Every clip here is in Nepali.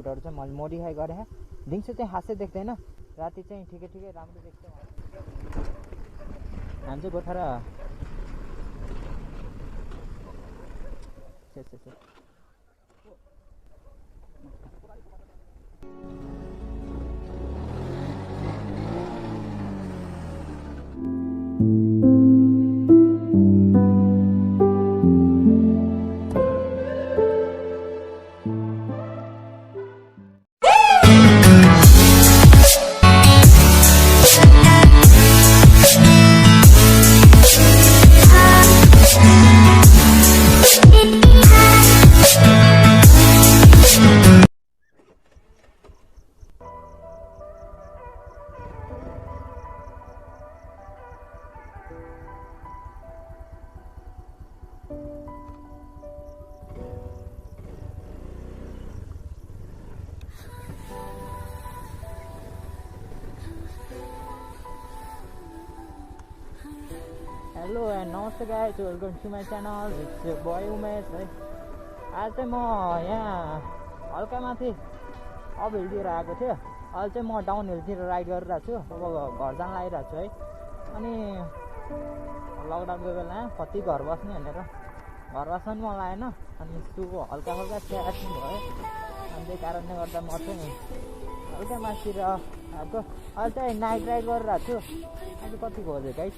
रोडहरु चाहिँ मैले मोडिफाई गरे दिउँसो चाहिँ खासै देख्दैन राति चाहिँ ठिकै राम्रो देख्छ हामी चाहिँ गोर्खा र हेलो एन्ड नमस्ते guys welcome to my channel it's your boy Umesh है आज चाहिँ म यहाँ हल्का माथि अप हिलतिर आएको थियो अहिले चाहिँ म डाउन हिलतिर राइड गरिरहेको छु अब घर जान लागिरहेको छु है अनि लकडाउनको बेला कति घर बस्ने भनेर घर बस्न पनि मन लागेन अनि सुको हल्का स्याहार्नु भयो अनि त्यही कारणले गर्दा म चाहिँ हल्का माथितिर आएको अहिले चाहिँ नाइट राइड गरिरहेको छु अहिले कति बज्यो गाइस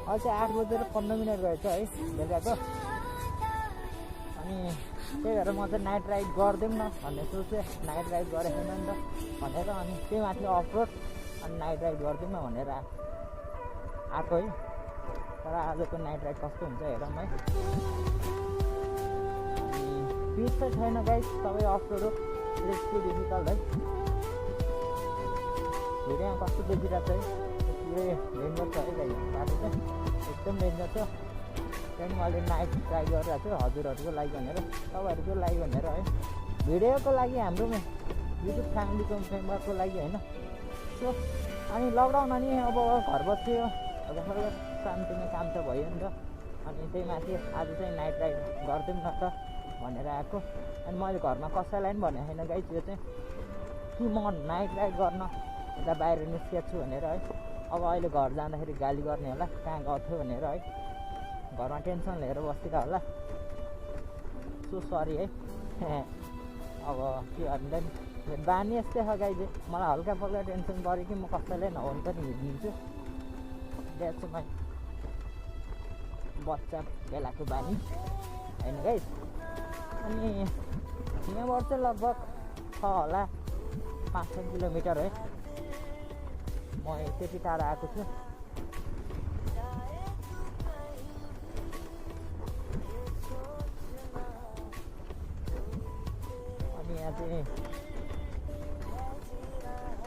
अहिले चाहिँ 8:15 गएछ है बेलुकाको अनि त्यही भएर म चाहिँ नाइट राइड गरिदिउँ न भन्ने सोचेँ नाइट राइड गरेको छैन नि त भनेर अनि त्यही माथि अफ रोड अनि नाइट राइड गरिदिउँ न भनेर आएको है तर आजको नाइट राइड कस्तो हुन्छ हेरौँ है अनि पिच चाहिँ छैन गाइस सबै अफ रोड हो रिस्की डिफिकल्ट है भिडियोमा कस्तो देखिरहेको छ है पुरै डेन्जर छ है गाइस बाटो चाहिँ एकदम डेन्जर छ त्यहाँदेखि मैले नाइट ट्राई गरिरहेको छु हजुरहरूको लागि भनेर तपाईँहरूको लागि भनेर है भिडियोको लागि हाम्रो युट्युब फ्यामिलीको मेम्बरको लागि होइन सो अनि लकडाउन अनि अब घर बस्थ्यो अब सानोतिनो काम त भयो नि त अनि त्यही माथि आज चाहिँ नाइट राइड गरिदिउँ न त भनेर आएको अनि मैले घरमा कसैलाई पनि भनेको छैन गाइस यो चाहिँ कि म नाइट राइड गर्न यता बाहिर निस्किएको छु भनेर है अब अहिले घर जाँदाखेरि गाली गर्ने होला कहाँ गएको थियो भनेर है घरमा टेन्सन लिएर बस्दिरह होला सो सरी है अब के भन्दा नि बानी यस्तै छ गाइज मलाई हल्का फल्का टेन्सन पऱ्यो कि म कसैलाई नभनु पनि हिँडिदिन्छु द्याट्स माई बच्चा बेलाको बानी होइन गाइज अनि यहाँबाट चाहिँ लगभग छ होला 5-6 किलोमिटर है म त्यति टाढा आएको छु अनि यहाँ चाहिँ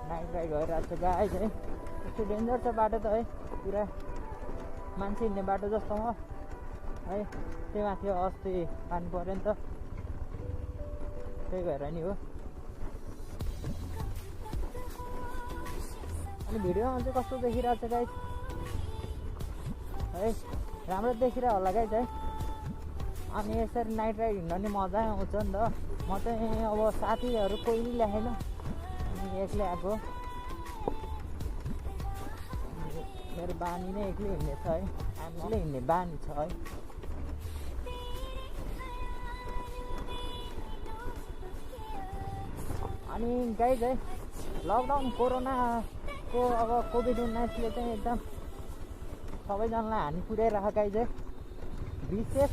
नाइट राइड भइरहेको छ गाइज है यस्तो डेन्जर छ बाटो त है पुरा मान्छे हिँड्ने बाटो जस्तो हो है त्यही माथि अस्ति पानी पऱ्यो नि त त्यही भएर नि हो अनि भिडियोमा चाहिँ कस्तो देखिरहेको छ गाइज है राम्रो देखिरहेको होला गाइज है अनि यसरी नाइट राइड हिँड्न नि मजा आउँछ नि त म चाहिँ अब साथीहरू कोही पनि ल्याएन अनि एक्लै आएको मेरो बानी नै एक्लै हिँड्ने छ है हामीले हिँड्ने बानी छ है अनि गाइज है लकडाउन कोरोनाको अब कोभिड-19ले चाहिँ एकदम सबैजनालाई हानि पुर्याइरहेको गाइज है विशेष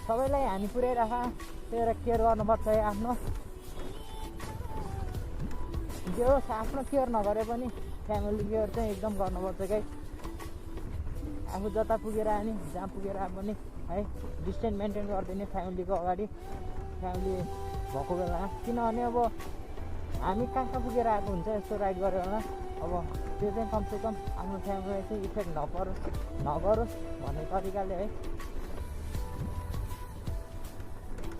सबैलाई हानि पुर्याइरहेको त्यही भएर केयर गर्नुपर्छ है आफ्नो जो आफ्नो केयर नगरे पनि फ्यामिली केयर चाहिँ एकदम गर्नुपर्छ गाइज आफू जता पुगेर आयो नि जहाँ पुगेर आए पनि है डिस्टेन्स मेन्टेन गरिदिने फ्यामिलीको अगाडि फ्यामिली भएको बेलामा किनभने अब हामी कहाँ पुगेर आएको हुन्छ यस्तो राइड गरेर होला अब त्यो चाहिँ कमसेकम आफ्नो फ्यामिलीलाई चाहिँ इफेक्ट नगरोस् भन्ने तरिकाले है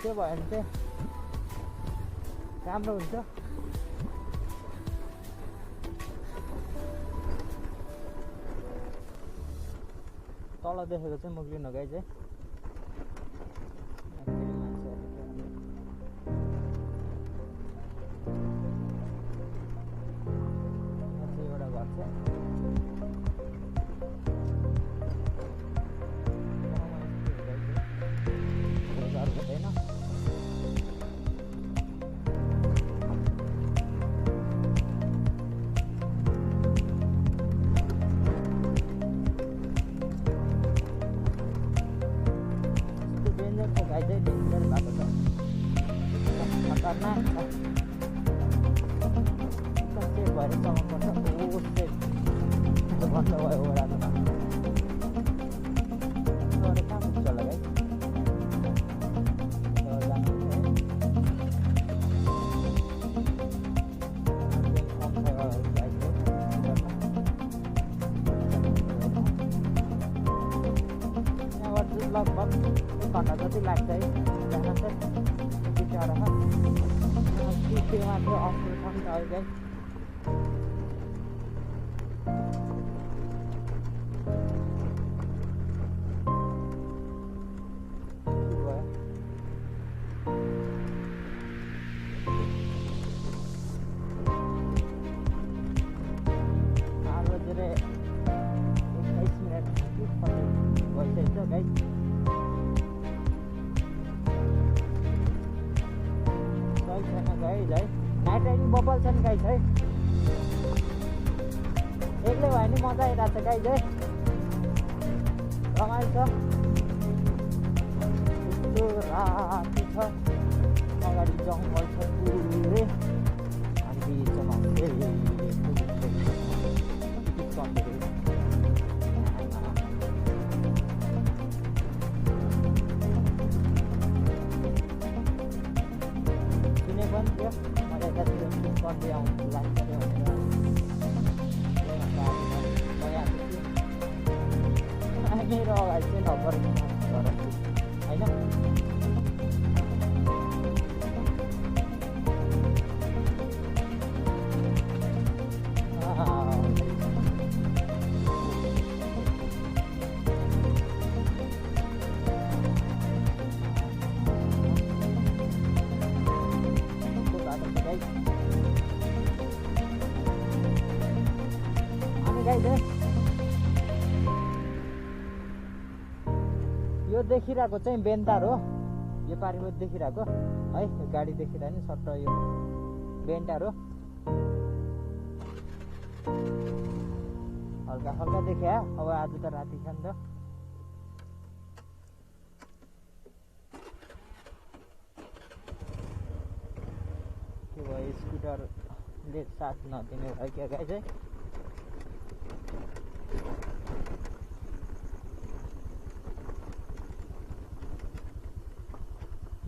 त्यो भयो भने चाहिँ राम्रो हुन्छ तल देखेको चाहिँ मुक्लिनु गाइज है फेरि मान्छे खतरनाक चेक भएर चलाउनुपर्छ ओ सेट भन्दा भयो ओडाको अरे कहाँ पुग्छ होला गाइस लगभग 1 घन्टा जति लाग्छ है जान चाहिँ यति टाढोमा सिटीमा चाहिँ अप्ठ्यारो छ नि त है गाइस नाइट राइडिङ बबल छ नि गाइस है एक्लै भयो नि मजा आइरहेको छ गाइस है रमाइलो छ यस्तो राति छ अगाडि जङ्गल छ पुरै अनि बिचमा मेरो अगाडि चाहिँ नम्बर होइन यो देखिरहेको चाहिँ बेन्टार हो यो पारिको देखिरहेको है गाडी देखिरहेको नि सट्ट यो बेन्टार हो हल्का हल्का देखिया अब आज त राति छ नि त के भयो स्कुटरले साथ नदिने भयो क्या गाइस है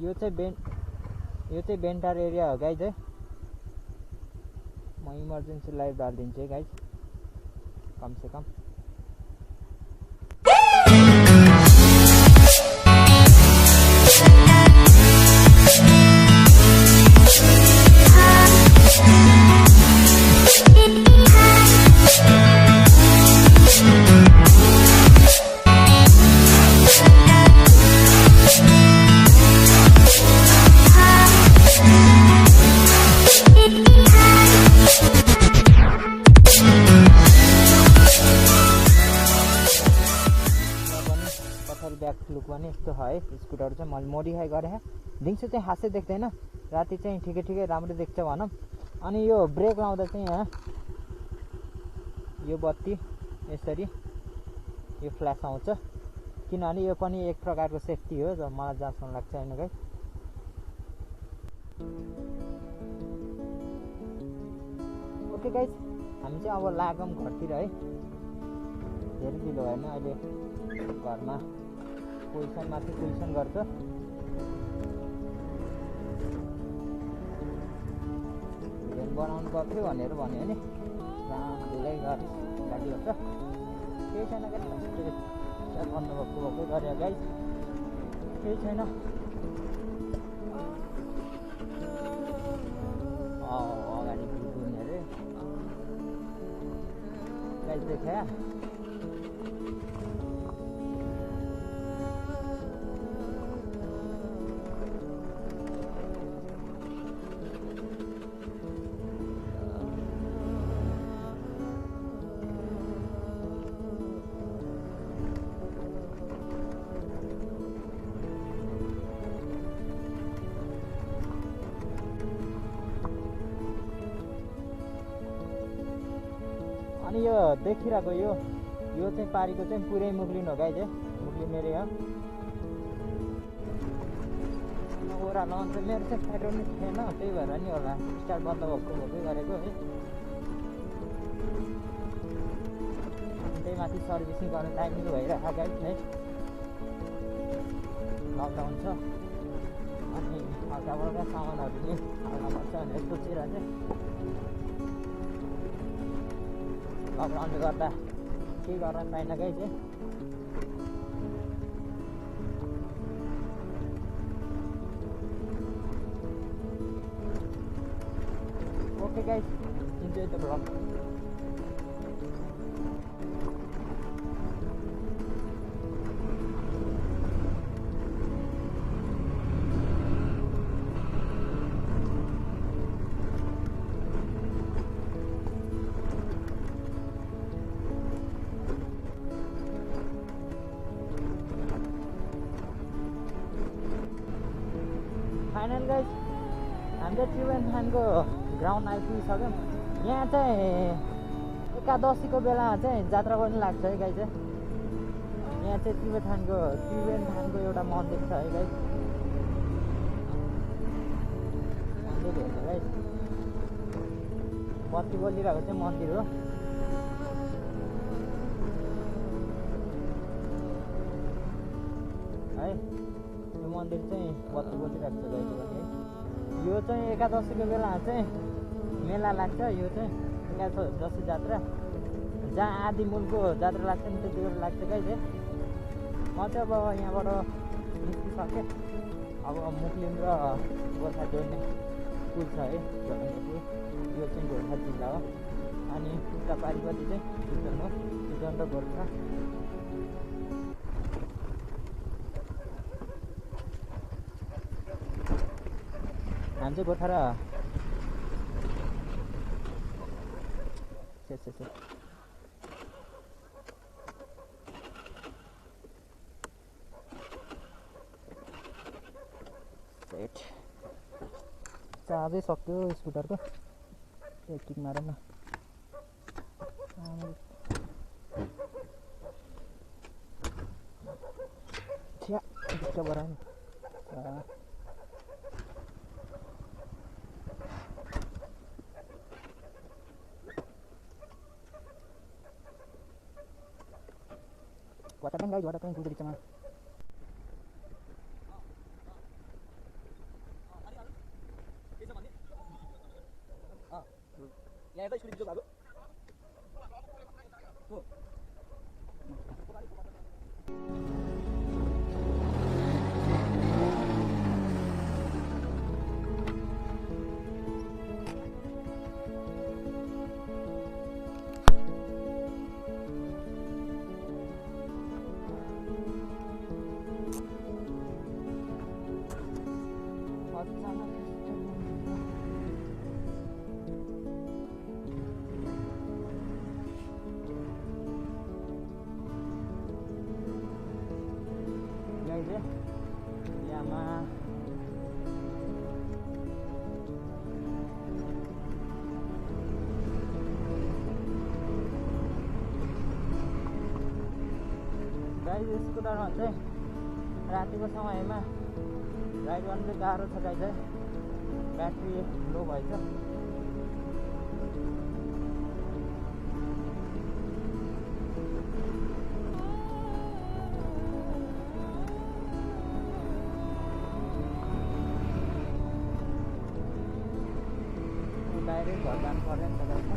यो चाहिँ बेन्टार एरिया हो गाइस है म इमर्जेन्सी लाइभ हालिदिन्छु है गाइस कम से कम लुक पनि यस्तो है स्कुटर चाहिँ मैले मोडिफाई गरेँ दिउँसो चाहिँ खासै देख्दैन राति चाहिँ ठिकै राम्रो देख्छ भनौँ अनि यो ब्रेक लाउँदा चाहिँ यहाँ यो बत्ती यसरी यो फ्ल्यास आउँछ किनभने यो पनि एक प्रकारको सेफ्टी हो जो मलाई जहाँसम्म लाग्छ हैन गाइस ओके गाइस हामी चाहिँ अब लागौँ घरतिर है धेरै ढिलो भएन अहिले घरमा पोजिसन माथि पोजिसन गर्छ भिडियो बनाउनु पर्थ्यो भनेर भन्यो भने राम्रोलाई गाडी गर्छ केही छैन भन्नुभएको गरे गाइस केही छैन अगाडि बुझ्ने अरे गाइस देखा अनि यो देखिरहेको यो चाहिँ पारीको चाहिँ पुरै मुग्लिन हो गाइस है मुग्लिने रे हो ओह्रालो अन्त मेरो चाहिँ पेट्रोल नै थिएन, त्यही भएर नि होला स्टार्ट बन्द भएकै गरेको है। त्यही माथि सर्भिसिङ गर्ने टाइम भइरहेको गाइस है, लकडाउन छ अनि हल्का हल्का सामानहरू नि हाल्नुपर्छ भनेर सोचिरहेको थिएँ। लकडाउनले गर्दा केही गर्न पाइन गाइस है। Okay guys, enjoy the vlog. Final guys, हाम्रो त्रिवेणथानको ग्राउन्ड आइपुगिसक्यौँ। यहाँ चाहिँ एकादशीको बेलामा चाहिँ जात्रा पनि लाग्छ है गाइस। यहाँ चाहिँ त्रिवेणथानको एउटा मन्दिर छ है गाइस। मन्दिर हेर्नु गाइस, बत्ती बलिरहेको चाहिँ मन्दिर हो। है यो मन्दिर चाहिँ बत्ती बलिरहेको छ गाइस भने। यो चाहिँ एकादशीको बेलामा चाहिँ मेला लाग्छ। यो चाहिँ एकादशी जात्रा, जहाँ आदि मूलको जात्रा लाग्छ नि त्यति बेला लाग्छ गाइस है। म चाहिँ अब यहाँबाट निस्किसकेँ। अब मुक्लिम र गोर्खा जोड्ने पुल छ है, जोड्ने पुल। यो चाहिँ गोर्खा जिल्ला हो अनि उता पारिपट्टि चाहिँ सुजन हो, सुजन र गोर्खा। हामी चाहिँ गोर्खा र सेट चार्जै सक्यो स्कुटरको। किक मार न ठ्या ढुक्क बरायो। Water guys, water kudu dicama. यहाँ एउटा स्कुटी भएको स्कुटरमा चाहिँ रातिको समयमा राइड गर्नु चाहिँ गाह्रो छ गाइस है। ब्याट्री लो भएछ। डाइरेक्ट घर जानु पर्यो नि त गाइस।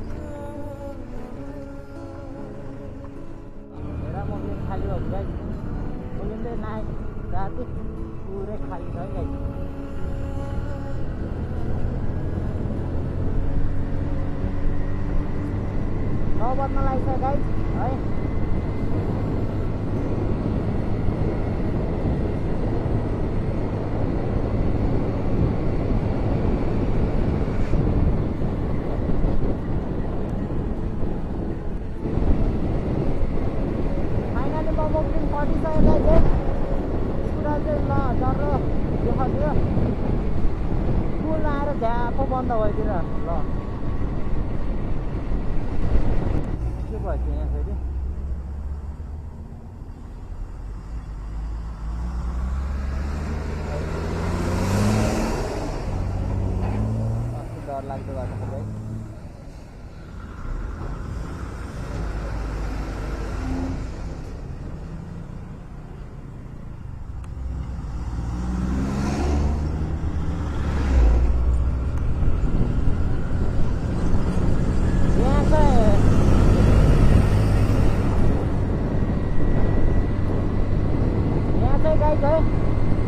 हेर मोबिल खाली भयो गाइस। मोबिल चाहिँ नाइट राति पुरै खाली छ है गाइस। 9 बज्न लाग्छ गाइस है। बन्द भइदिएर ल के भयो यहाँ फेरि लाग्दो गर्दाखेरि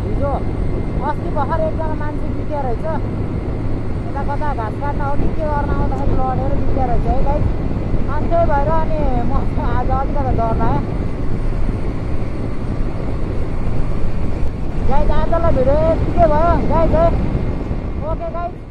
हिजो अस्ति भर्खर एकजना मान्छे बित्या रहेछ यता कता घाँस काट्न आउने के गर्न आउँदाखेरि लडेर बित्या रहेछ है गाइस अनि त्यही भएर अनि म आज अलिकति डर लाग्यो गाइस आजलाई भिडियो यतिकै भयो गाइस है ओके गाइस